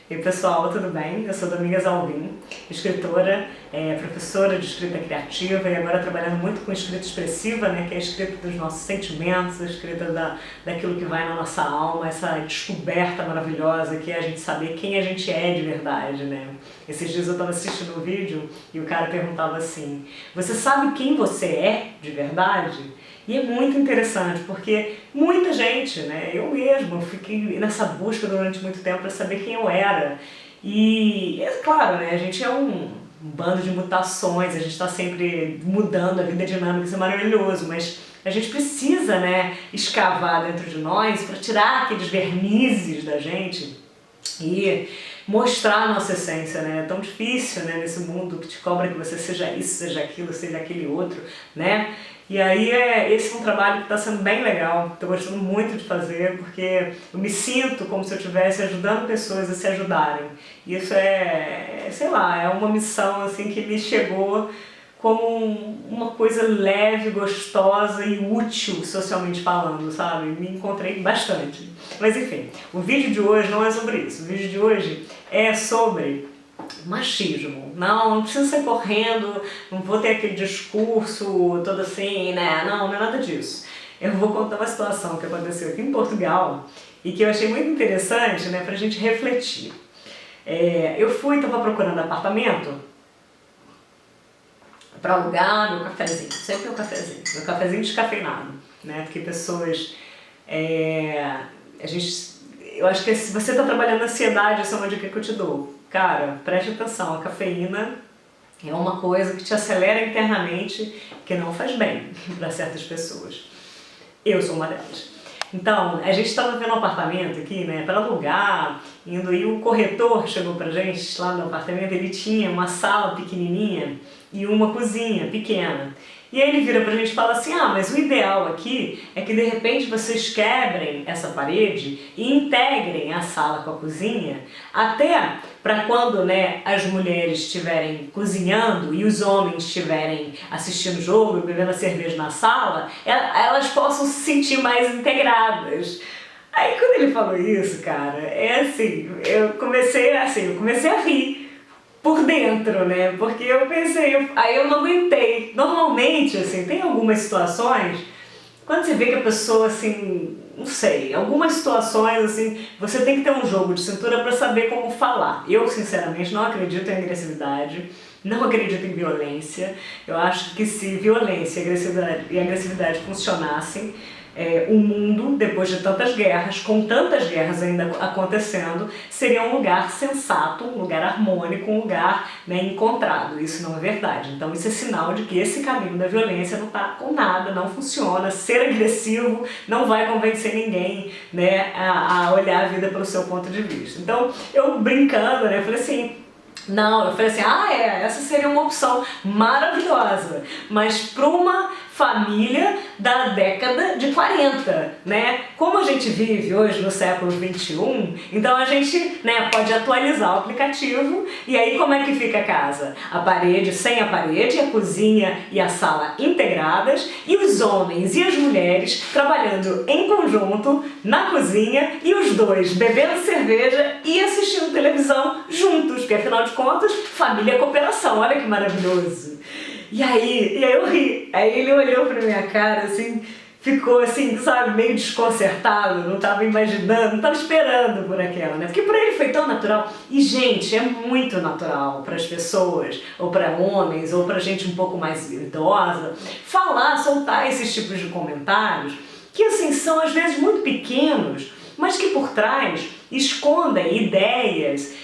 E pessoal, tudo bem? Eu sou Domingas Alvim, escritora, professora de escrita criativa e agora trabalhando muito com escrita expressiva, né, que é a escrita dos nossos sentimentos, a escrita daquilo que vai na nossa alma, essa descoberta maravilhosa que é a gente saber quem a gente é de verdade, né? Esses dias eu estava assistindo um vídeo e o cara perguntava assim: você sabe quem você é de verdade? E é muito interessante, porque muita gente, né, eu mesmo, fiquei nessa busca durante muito tempo para saber quem eu era. E é claro, né, a gente é um bando de mutações, a gente está sempre mudando, a vida é dinâmica, isso é maravilhoso, mas a gente precisa, né, escavar dentro de nós para tirar aqueles vernizes da gente e mostrar a nossa essência, né? É tão difícil, né, nesse mundo que te cobra que você seja isso, seja aquilo, seja aquele outro, né? E aí esse é um trabalho que está sendo bem legal, estou gostando muito de fazer, porque eu me sinto como se eu estivesse ajudando pessoas a se ajudarem. E isso sei lá, é uma missão assim que me chegou como uma coisa leve, gostosa e útil socialmente falando, sabe? Me encontrei bastante. Mas enfim, o vídeo de hoje não é sobre isso. O vídeo de hoje é sobre machismo. Não precisa sair correndo, não vou ter aquele discurso todo assim, né? Não é nada disso. Eu vou contar uma situação que aconteceu aqui em Portugal e que eu achei muito interessante, né, pra gente refletir. Eu estava procurando apartamento para alugar meu cafezinho, sempre meu cafezinho descafeinado, né? Porque pessoas, eu acho que se você está trabalhando ansiedade, essa é uma dica que eu te dou. Cara, preste atenção, a cafeína é uma coisa que te acelera internamente, que não faz bem para certas pessoas. Eu sou uma delas. Então, a gente estava vendo um apartamento aqui, né, para alugar, e o corretor chegou pra gente lá no apartamento, ele tinha uma sala pequenininha e uma cozinha pequena. E aí ele vira pra gente e fala assim: ah, mas o ideal aqui é que de repente vocês quebrem essa parede e integrem a sala com a cozinha, até para quando, né, as mulheres estiverem cozinhando e os homens estiverem assistindo o jogo e bebendo a cerveja na sala, elas possam se sentir mais integradas. Aí quando ele falou isso, cara, eu comecei a rir por dentro, né? Porque eu pensei, aí eu não aguentei. Normalmente, assim, tem algumas situações, quando você vê que a pessoa, assim, não sei, algumas situações, assim, você tem que ter um jogo de cintura para saber como falar. Eu, sinceramente, não acredito em agressividade, não acredito em violência. Eu acho que se violência e agressividade funcionassem, o mundo, depois de tantas guerras, com tantas guerras ainda acontecendo, seria um lugar sensato, um lugar harmônico, um lugar, né, encontrado. Isso não é verdade. Então isso é sinal de que esse caminho da violência não está com nada, não funciona. Ser agressivo não vai convencer ninguém, né, a olhar a vida pelo seu ponto de vista. Então eu brincando, né, eu falei assim, essa seria uma opção maravilhosa, mas para uma família da década de 40, né? Como a gente vive hoje no século 21, então a gente, né, pode atualizar o aplicativo e aí como é que fica a casa? A parede sem a parede, a cozinha e a sala integradas e os homens e as mulheres trabalhando em conjunto na cozinha e os dois bebendo cerveja e assistindo televisão juntos, porque afinal de contas, família é cooperação, olha que maravilhoso. E aí eu ri, aí ele olhou pra minha cara assim, ficou assim, sabe, meio desconcertado, não tava imaginando, não tava esperando por aquela, né? Porque pra ele foi tão natural. E gente, é muito natural para as pessoas, ou para homens, ou pra gente um pouco mais idosa, soltar esses tipos de comentários, que assim, são às vezes muito pequenos, mas que por trás escondem ideias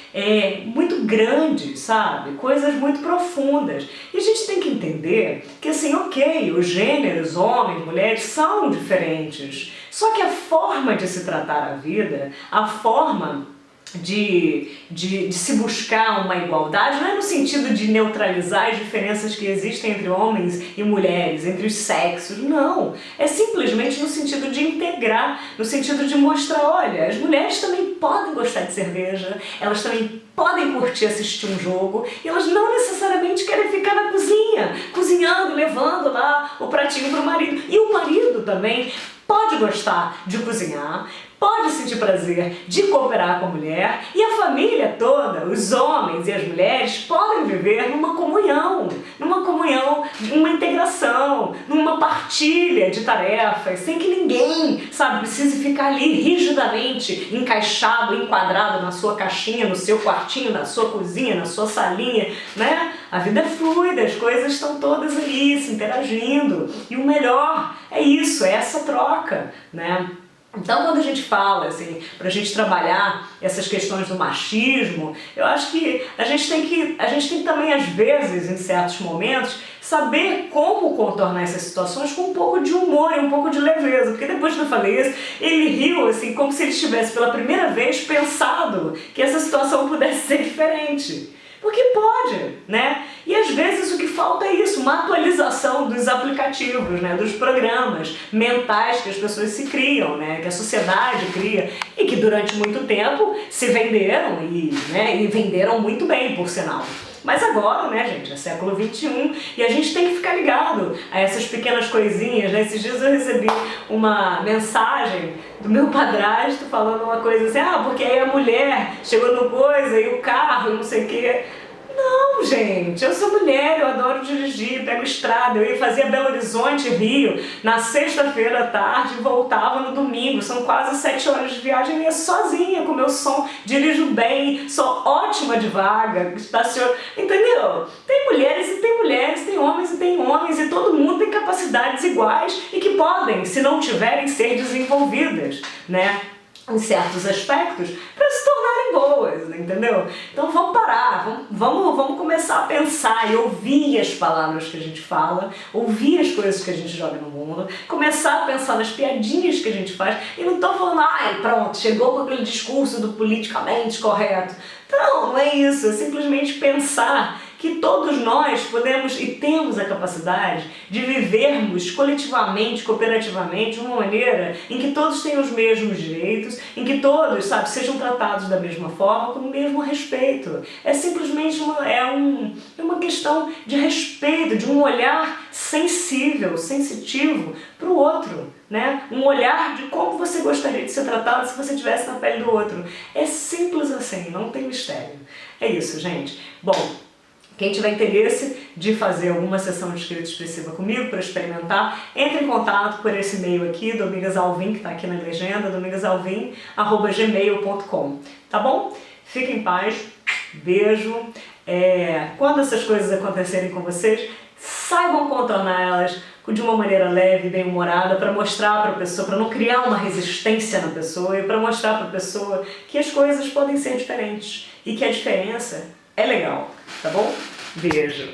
muito grandes, sabe? Coisas muito profundas. E a gente tem que entender que, assim, ok, os gêneros, homens, mulheres, são diferentes. Só que a forma de se tratar a vida, a forma de se buscar uma igualdade, não é no sentido de neutralizar as diferenças que existem entre homens e mulheres, entre os sexos, não. É simplesmente no sentido de integrar, no sentido de mostrar, olha, as mulheres também podem gostar de cerveja, elas também podem curtir assistir um jogo, e elas não necessariamente querem ficar na cozinha, cozinhando, levando lá o pratinho para o marido. E o marido também pode gostar de cozinhar, pode sentir prazer de cooperar com a mulher e a família toda, os homens e as mulheres, podem viver numa comunhão, numa integração, numa partilha de tarefas, sem que ninguém, sabe, precise ficar ali rigidamente encaixado, enquadrado na sua caixinha, no seu quartinho, na sua cozinha, na sua salinha, né? A vida é fluida, as coisas estão todas ali se interagindo e o melhor é isso, é essa troca, né? Então, quando a gente fala, assim, pra gente trabalhar essas questões do machismo, eu acho que a gente tem que também, às vezes, em certos momentos, saber como contornar essas situações com um pouco de humor e um pouco de leveza, porque depois que eu falei isso, ele riu, assim, como se ele tivesse pela primeira vez pensado que essa situação pudesse ser diferente. Porque pode, né? E às vezes o que falta é isso, uma atualização dos aplicativos, né? Dos programas mentais que as pessoas se criam, né? Que a sociedade cria e que durante muito tempo se venderam e venderam muito bem, por sinal. Mas agora, né, gente, é século XXI e a gente tem que ficar ligado a essas pequenas coisinhas, né? Esses dias eu recebi uma mensagem do meu padrasto falando uma coisa assim, porque aí a mulher chegou no coisa e o carro e não sei o quê. Não, gente, eu sou mulher, eu adoro dirigir, pego estrada, eu ia fazer Belo Horizonte, Rio, na sexta-feira à tarde e voltava no domingo, são quase 7 horas de viagem, eu ia sozinha com meu som, dirijo bem, sou ótima de vaga, estaciono, entendeu? Tem mulheres e tem mulheres, tem homens e tem homens e todo mundo tem capacidades iguais e que podem, se não tiverem, ser desenvolvidas, né? Em certos aspectos, para se tornarem boas, entendeu? Então vamos parar, vamos começar a pensar e ouvir as palavras que a gente fala, ouvir as coisas que a gente joga no mundo, começar a pensar nas piadinhas que a gente faz, e não tô falando, pronto, chegou com aquele discurso do politicamente correto. Não é isso, é simplesmente pensar que todos nós podemos e temos a capacidade de vivermos coletivamente, cooperativamente, de uma maneira em que todos tenham os mesmos direitos, em que todos, sabe, sejam tratados da mesma forma, com o mesmo respeito. É simplesmente uma questão de respeito, de um olhar sensível, sensitivo para o outro, né? Um olhar de como você gostaria de ser tratado se você estivesse na pele do outro. É simples assim, não tem mistério. É isso, gente. Bom, quem tiver interesse de fazer alguma sessão de escrita expressiva comigo para experimentar, entre em contato por esse e-mail aqui, domingasalvim, que está aqui na legenda, domingasalvim@gmail.com, tá bom? Fiquem em paz, beijo. Quando essas coisas acontecerem com vocês, saibam contornar elas de uma maneira leve, bem-humorada, para mostrar para a pessoa, para não criar uma resistência na pessoa e para mostrar para a pessoa que as coisas podem ser diferentes e que a diferença é legal, tá bom? Beijo!